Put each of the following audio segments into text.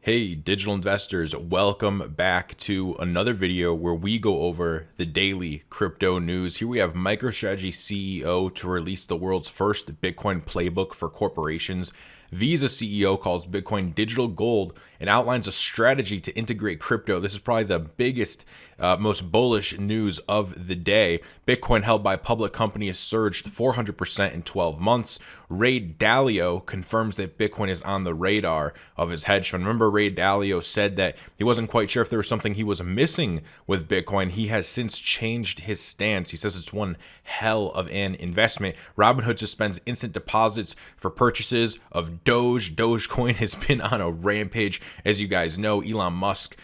Hey digital investors, welcome back to another video where we go over the daily crypto news. Here we have MicroStrategy CEO to release the world's first Bitcoin playbook for corporations. Visa CEO calls Bitcoin digital gold and outlines a strategy to integrate crypto. This is probably the biggest, most bullish news of the day. Bitcoin held by public companies surged 400% in 12 months. Ray Dalio confirms that Bitcoin is on the radar of his hedge fund. Remember, Ray Dalio said that he wasn't quite sure if there was something he was missing with Bitcoin. He has since changed his stance. He says it's one hell of an investment. Robinhood suspends instant deposits for purchases of Doge. Dogecoin has been on a rampage, as you guys know. Elon Musk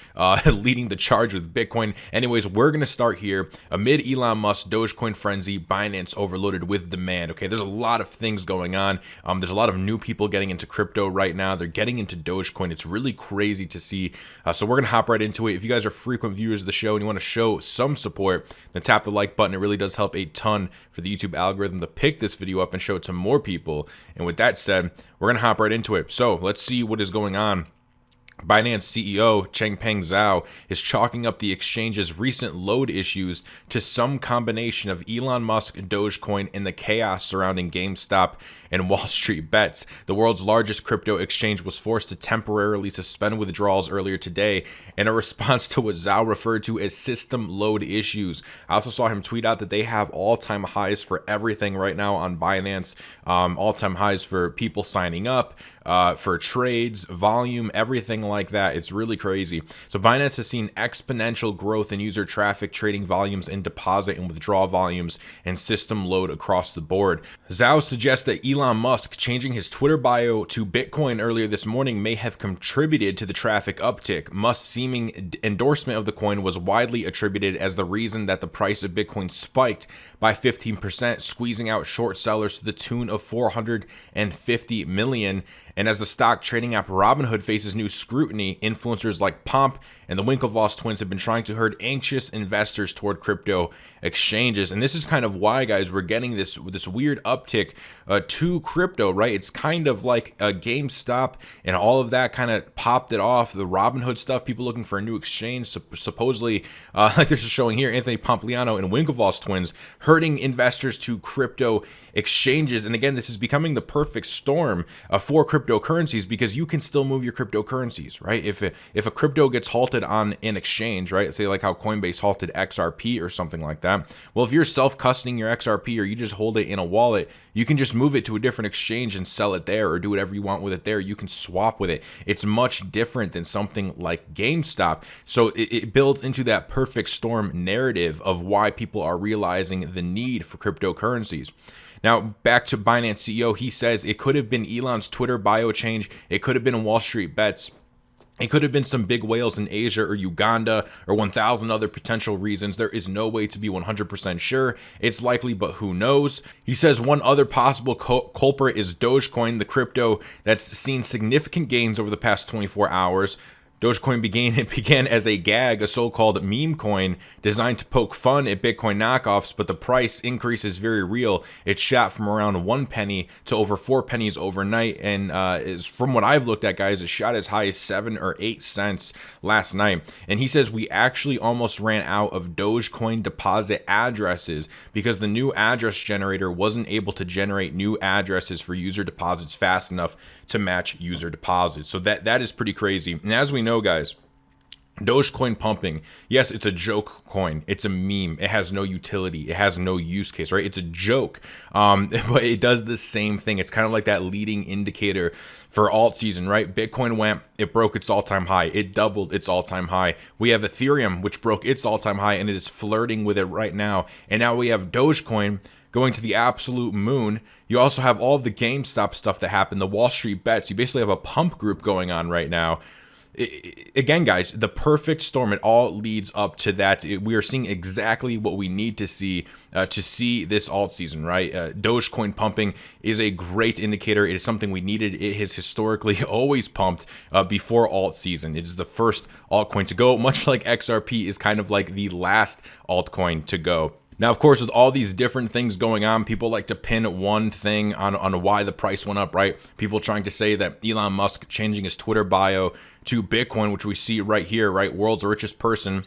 leading the charge with Bitcoin. Anyways, we're going to start here. Amid Elon Musk Dogecoin Frenzy, Binance Overloaded With Demand. Okay, there's a lot of things going on. There's a lot of new people getting into crypto right now. They're getting into Dogecoin. It's really crazy to see. So we're going to hop right into it. If you guys are frequent viewers of the show and you want to show some support, then tap the like button. It really does help a ton for the YouTube algorithm to pick this video up and show it to more people. And with that said, we're going to hop right into it. So let's see what is going on. Binance CEO Changpeng Zhao is chalking up the exchange's recent load issues to some combination of Elon Musk, Dogecoin, and the chaos surrounding GameStop and WallStreetBets. The world's largest crypto exchange was forced to temporarily suspend withdrawals earlier today in a response to what Zhao referred to as system load issues. I also saw him tweet out that they have all-time highs for everything right now on Binance, all-time highs for people signing up, for trades, volume, everything like that. It's really crazy. So Binance has seen exponential growth in user traffic, trading volumes, and deposit and withdrawal volumes, and system load across the board. Zhao suggests that Elon Musk changing his Twitter bio to Bitcoin earlier this morning may have contributed to the traffic uptick. Musk's seeming endorsement of the coin was widely attributed as the reason that the price of Bitcoin spiked by 15%, squeezing out short sellers to the tune of 450 million. And as the stock trading app Robinhood faces new scrutiny, influencers like Pomp and the Winklevoss twins have been trying to herd anxious investors toward crypto exchanges. And this is kind of why, guys, we're getting this weird uptick to crypto, right? It's kind of like a GameStop and all of that kind of popped it off. The Robinhood stuff, people looking for a new exchange, supposedly, like this is showing here, Anthony Pompliano and Winklevoss twins herding investors to crypto exchanges. And again, this is becoming the perfect storm for cryptocurrencies because you can still move your cryptocurrencies, right? If a crypto gets halted on an exchange, right? Say like how Coinbase halted XRP or something like that. Well, if you're self-custodying your XRP or you just hold it in a wallet, you can just move it to a different exchange and sell it there or do whatever you want with it there. You can swap with it. It's much different than something like GameStop. So it builds into that perfect storm narrative of why people are realizing the need for cryptocurrencies. Now, back to Binance CEO, he says it could have been Elon's Twitter bio change. It could have been WallStreetBets. It could have been some big whales in Asia or Uganda or 1,000 other potential reasons. There is no way to be 100% sure. It's likely, but who knows? He says one other possible culprit is Dogecoin, the crypto that's seen significant gains over the past 24 hours. Dogecoin began as a gag, a so-called meme coin designed to poke fun at Bitcoin knockoffs, but the price increase is very real. It shot from around 1 penny to over 4 pennies overnight, and is from what I've looked at, guys, it shot as high as 7 or 8 cents last night. And he says we actually almost ran out of Dogecoin deposit addresses because the new address generator wasn't able to generate new addresses for user deposits fast enough to match user deposits. So that is pretty crazy. And as we know, guys, Dogecoin pumping, yes, it's a joke coin. It's a meme. It has no utility. It has no use case, right? It's a joke, but it does the same thing. It's kind of like that leading indicator for alt season, right? Bitcoin went, it broke its all-time high. It doubled its all-time high. We have Ethereum, which broke its all-time high, and it is flirting with it right now. And now we have Dogecoin going to the absolute moon. You also have all of the GameStop stuff that happened, the WallStreetBets. You basically have a pump group going on right now. Again, guys, the perfect storm. It all leads up to that. We are seeing exactly what we need to see this alt season, right? Dogecoin pumping is a great indicator. It is something we needed. It has historically always pumped before alt season. It is the first altcoin to go, much like XRP is kind of like the last altcoin to go. Now, of course, with all these different things going on, people like to pin one thing on why the price went up, right? People trying to say that Elon Musk changing his Twitter bio to Bitcoin, which we see right here, right? World's richest person,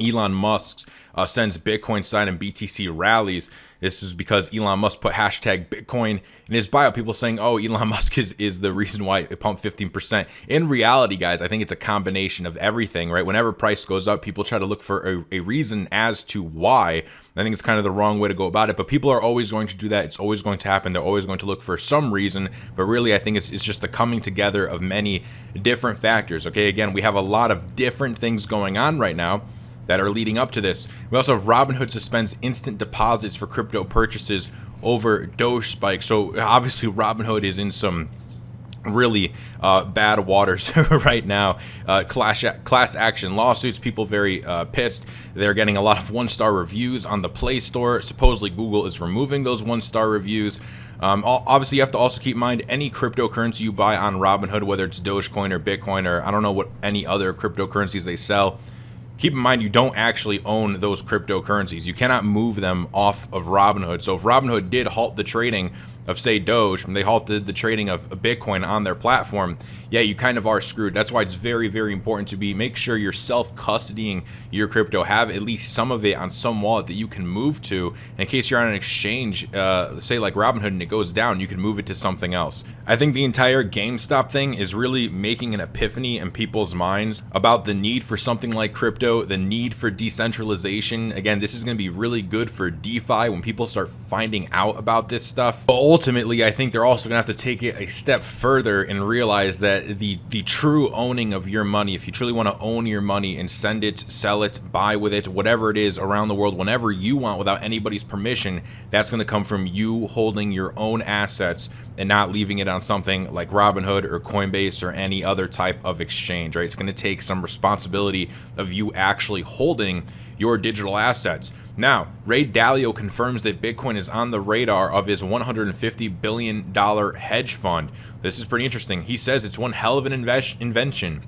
Elon Musk, sends Bitcoin sign and BTC rallies. This is because Elon Musk put hashtag Bitcoin in his bio. People saying, oh, Elon Musk is the reason why it pumped 15%. In reality, guys, I think it's a combination of everything, right? Whenever price goes up, people try to look for a reason as to why. I think it's kind of the wrong way to go about it, but people are always going to do that. It's always going to happen. They're always going to look for some reason, but really I think it's just the coming together of many different factors. Okay, again, we have a lot of different things going on right now that are leading up to this. We also have Robinhood suspends instant deposits for crypto purchases over Doge spike. So obviously Robinhood is in some really bad waters right now. Class action lawsuits, people very pissed. They're getting a lot of one-star reviews on the Play Store. Supposedly Google is removing those one-star reviews. Obviously, you have to also keep in mind any cryptocurrency you buy on Robinhood, whether it's Dogecoin or Bitcoin or I don't know what any other cryptocurrencies they sell. Keep in mind, you don't actually own those cryptocurrencies. You cannot move them off of Robinhood. So if Robinhood did halt the trading of, say, Doge, and they halted the trading of Bitcoin on their platform, yeah, you kind of are screwed. That's why it's very, very important to make sure you're self-custodying your crypto. Have at least some of it on some wallet that you can move to. In case you're on an exchange, say like Robinhood, and it goes down, you can move it to something else. I think the entire GameStop thing is really making an epiphany in people's minds about the need for something like crypto, the need for decentralization. Again, this is going to be really good for DeFi when people start finding out about this stuff. But ultimately, I think they're also going to have to take it a step further and realize that the true owning of your money, if you truly want to own your money and send it, sell it, buy with it, whatever it is around the world, whenever you want without anybody's permission, that's going to come from you holding your own assets and not leaving it on something like Robinhood or Coinbase or any other type of exchange, right? It's going to take some responsibility of you actually holding your digital assets. Now, Ray Dalio confirms that Bitcoin is on the radar of his $150 billion hedge fund. This is pretty interesting. He says it's one hell of an invention.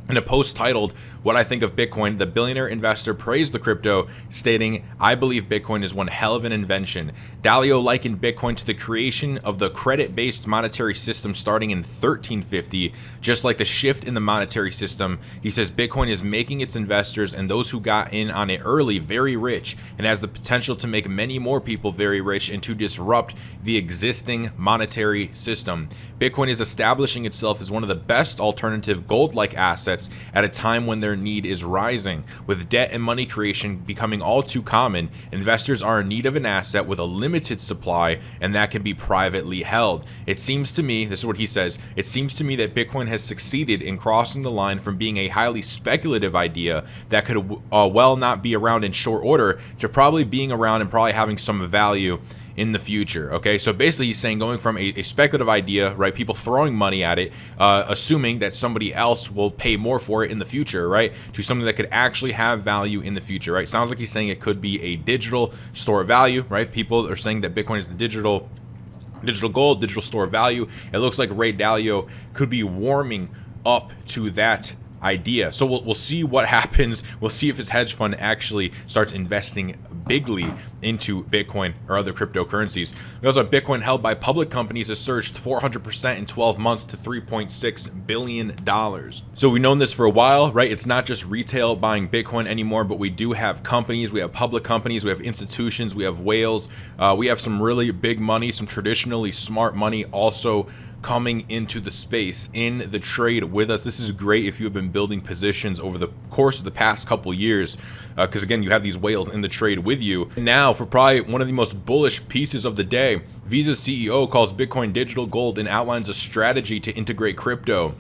In a post titled, "What I Think of Bitcoin," the billionaire investor praised the crypto, stating, "I believe Bitcoin is one hell of an invention." Dalio likened Bitcoin to the creation of the credit-based monetary system starting in 1350. Just like the shift in the monetary system, he says Bitcoin is making its investors and those who got in on it early very rich, and has the potential to make many more people very rich and to disrupt the existing monetary system. Bitcoin is establishing itself as one of the best alternative gold-like assets at a time when their need is rising. With debt and money creation becoming all too common, investors are in need of an asset with a limited supply, and that can be privately held. It seems to me, this is what he says, it seems to me that Bitcoin has succeeded in crossing the line from being a highly speculative idea that could well not be around in short order to probably being around and probably having some value in the future. Okay, so basically he's saying going from a speculative idea, right, people throwing money at it, assuming that somebody else will pay more for it in the future, right, to something that could actually have value in the future, right? Sounds like he's saying it could be a digital store of value, right? People are saying that Bitcoin is the digital gold, digital store of value. It looks like Ray Dalio could be warming up to that idea. So we'll see what happens. We'll see if his hedge fund actually starts investing bigly into Bitcoin or other cryptocurrencies. We also have Bitcoin held by public companies has surged 400% in 12 months to $3.6 billion. So we've known this for a while, right? It's not just retail buying Bitcoin anymore, but we do have companies, we have public companies, we have institutions, we have whales, we have some really big money, some traditionally smart money also coming into the space in the trade with us. This is great if you have been building positions over the course of the past couple years, because again, you have these whales in the trade with you. Now, for probably one of the most bullish pieces of the day, Visa's CEO calls Bitcoin digital gold and outlines a strategy to integrate crypto.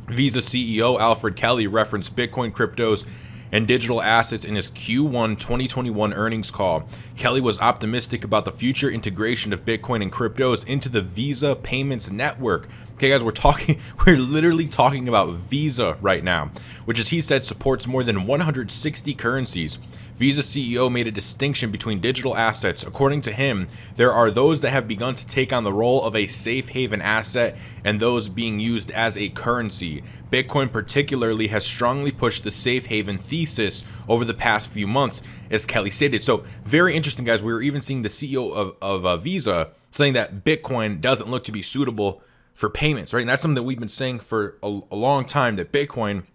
Visa CEO Alfred Kelly referenced Bitcoin, cryptos, and digital assets in his Q1 2021 earnings call. Kelly was optimistic about the future integration of Bitcoin and cryptos into the Visa payments network, Okay, guys, we're literally talking about Visa right now, which, as he said, supports more than 160 currencies. Visa CEO made a distinction between digital assets. According to him, there are those that have begun to take on the role of a safe haven asset and those being used as a currency. Bitcoin particularly has strongly pushed the safe haven thesis over the past few months, as Kelly stated. So very interesting, guys. We were even seeing the CEO of Visa saying that Bitcoin doesn't look to be suitable for payments, right? And that's something that we've been saying for a long time, that Bitcoin,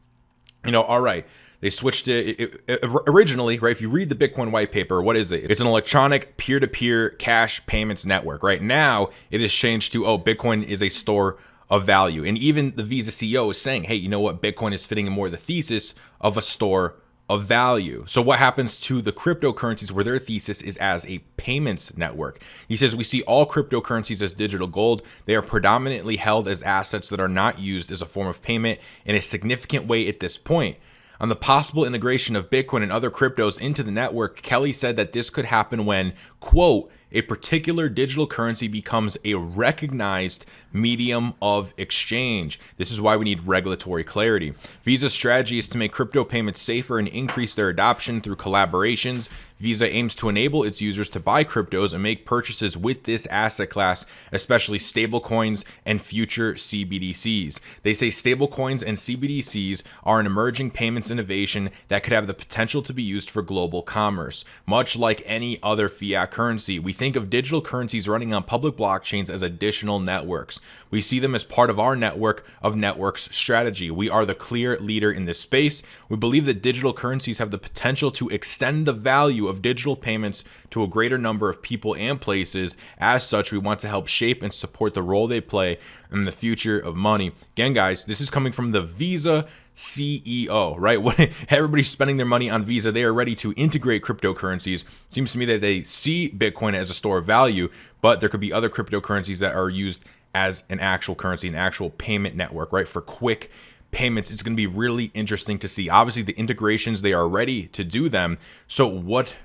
all right, they switched it originally, right? If you read the Bitcoin white paper, what is it? It's an electronic peer-to-peer cash payments network. Right now, it has changed to, Bitcoin is a store of value. And even the Visa CEO is saying, hey, you know what? Bitcoin is fitting in more the thesis of a store of value. So what happens to the cryptocurrencies where their thesis is as a payments network? He says, we see all cryptocurrencies as digital gold. They are predominantly held as assets that are not used as a form of payment in a significant way at this point. On the possible integration of Bitcoin and other cryptos into the network, Kelly said that this could happen when, quote, a particular digital currency becomes a recognized medium of exchange. This is why we need regulatory clarity. Visa's strategy is to make crypto payments safer and increase their adoption through collaborations. Visa aims to enable its users to buy cryptos and make purchases with this asset class, especially stablecoins and future CBDCs. They say stablecoins and CBDCs are an emerging payments innovation that could have the potential to be used for global commerce. Much like any other fiat currency, we think of digital currencies running on public blockchains as additional networks. We see them as part of our network of networks strategy. We are the clear leader in this space. We believe that digital currencies have the potential to extend the value of digital payments to a greater number of people and places. As such, we want to help shape and support the role they play in the future of money. Again, guys, this is coming from the Visa CEO, right? When everybody's spending their money on Visa, they are ready to integrate cryptocurrencies. Seems to me that they see Bitcoin as a store of value, but there could be other cryptocurrencies that are used as an actual currency, an actual payment network, right? For quick payments. It's going to be really interesting to see. Obviously, the integrations, they are ready to do them. So what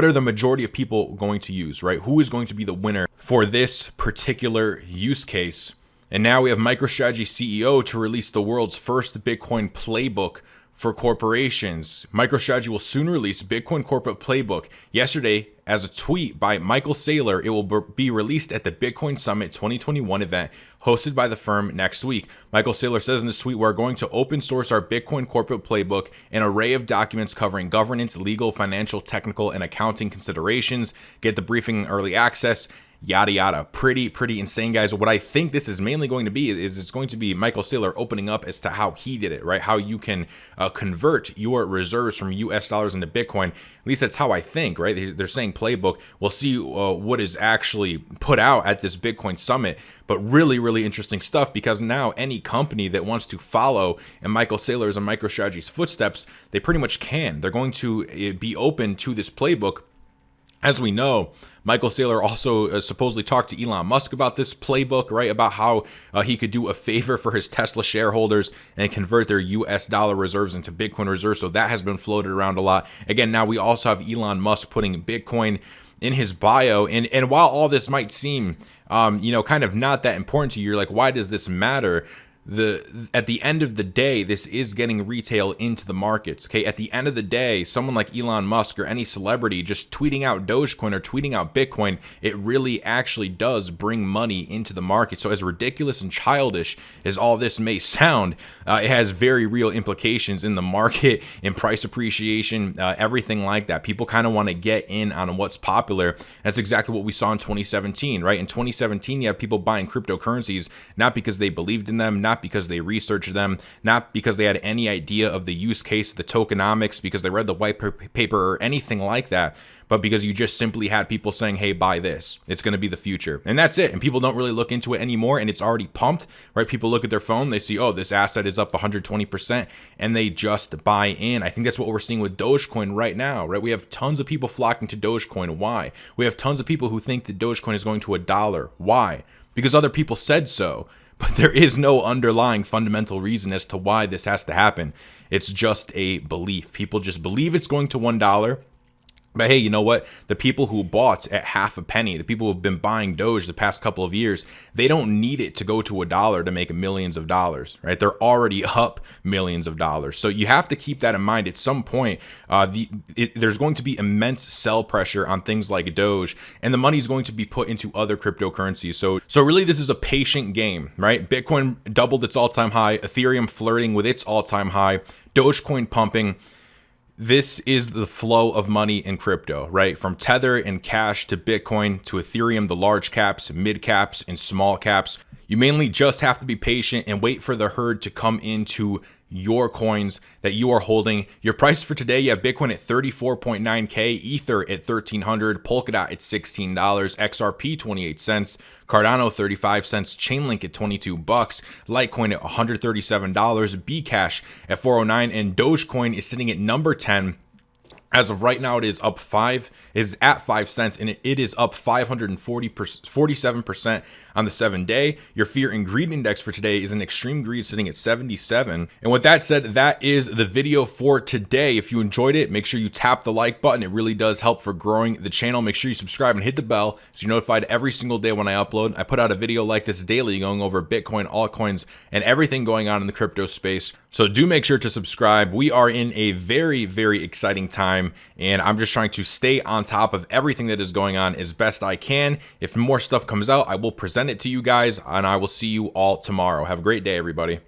are the majority of people going to use, right? Who is going to be the winner for this particular use case? And now we have MicroStrategy CEO to release the world's first Bitcoin playbook for corporations. MicroStrategy will soon release Bitcoin Corporate Playbook. Yesterday, as a tweet by Michael Saylor, it will be released at the Bitcoin Summit 2021 event hosted by the firm next week. Michael Saylor says in this tweet, we're going to open source our Bitcoin Corporate Playbook, an array of documents covering governance, legal, financial, technical, and accounting considerations. Get the briefing in early access. Yada yada. Pretty insane, guys. What I think this is mainly going to be is it's going to be Michael Saylor opening up as to how he did it, right? How you can convert your reserves from US dollars into Bitcoin. At least that's how I think, right? They're saying playbook. We'll see what is actually put out at this Bitcoin Summit, but really interesting stuff, because now any company that wants to follow in Michael Saylor's and MicroStrategy's footsteps, they pretty much can. They're going to be open to this playbook. As we know, Michael Saylor also supposedly talked to Elon Musk about this playbook, right? About how he could do a favor for his Tesla shareholders and convert their US dollar reserves into Bitcoin reserves. So that has been floated around a lot. Again, now we also have Elon Musk putting Bitcoin in his bio. And while all this might seem, kind of not that important to you, you're like, why does this matter? At the end of the day, this is getting retail into the markets. Okay, at the end of the day, someone like Elon Musk or any celebrity just tweeting out Dogecoin or tweeting out Bitcoin, it really actually does bring money into the market. So as ridiculous and childish as all this may sound, it has very real implications in the market, in price appreciation, everything like that. People kind of want to get in on what's popular. That's exactly what we saw in 2017, right? In 2017, you have people buying cryptocurrencies not because they believed in them, not because they researched them, not because they had any idea of the use case, the tokenomics, because they read the white paper or anything like that, but because you just simply had people saying, hey, buy this. It's going to be the future. And that's it. And people don't really look into it anymore, and it's already pumped, right? People look at their phone, they see, oh, this asset is up 120%, and they just buy in. I think that's what we're seeing with Dogecoin right now, right? We have tons of people flocking to Dogecoin. Why? We have tons of people who think that Dogecoin is going to $1. Why? Because other people said so. But there is no underlying fundamental reason as to why this has to happen. It's just a belief. People just believe it's going to $1. But hey, you know what? The people who bought at half a penny, the people who've been buying Doge the past couple of years, they don't need it to go to $1 to make millions of dollars, right? They're already up millions of dollars. So you have to keep that in mind. At some point, there's going to be immense sell pressure on things like Doge, and the money is going to be put into other cryptocurrencies. So really, this is a patient game, right? Bitcoin doubled its all-time high, Ethereum flirting with its all-time high, Dogecoin pumping. This is the flow of money in crypto, right? From Tether and cash to Bitcoin to Ethereum, the large caps, mid caps, and small caps. You mainly just have to be patient and wait for the herd to come into your coins that you are holding. Your price for today, you have Bitcoin at 34.9K, Ether at 1,300, Polkadot at $16, XRP 28 cents, Cardano 35 cents, Chainlink at 22 bucks, Litecoin at $137, Bcash at 409, and Dogecoin is sitting at number 10. As of right now, it is up at 5 cents, and it is up 47% on the 7-day. Your fear and greed index for today is an extreme greed sitting at 77. And with that said, that is the video for today. If you enjoyed it, make sure you tap the like button. It really does help for growing the channel. Make sure you subscribe and hit the bell so you're notified every single day when I upload. I put out a video like this daily going over Bitcoin, altcoins, and everything going on in the crypto space. So do make sure to subscribe. We are in a very, very exciting time, and I'm just trying to stay on top of everything that is going on as best I can. If more stuff comes out, I will present it to you guys, and I will see you all tomorrow. Have a great day, everybody.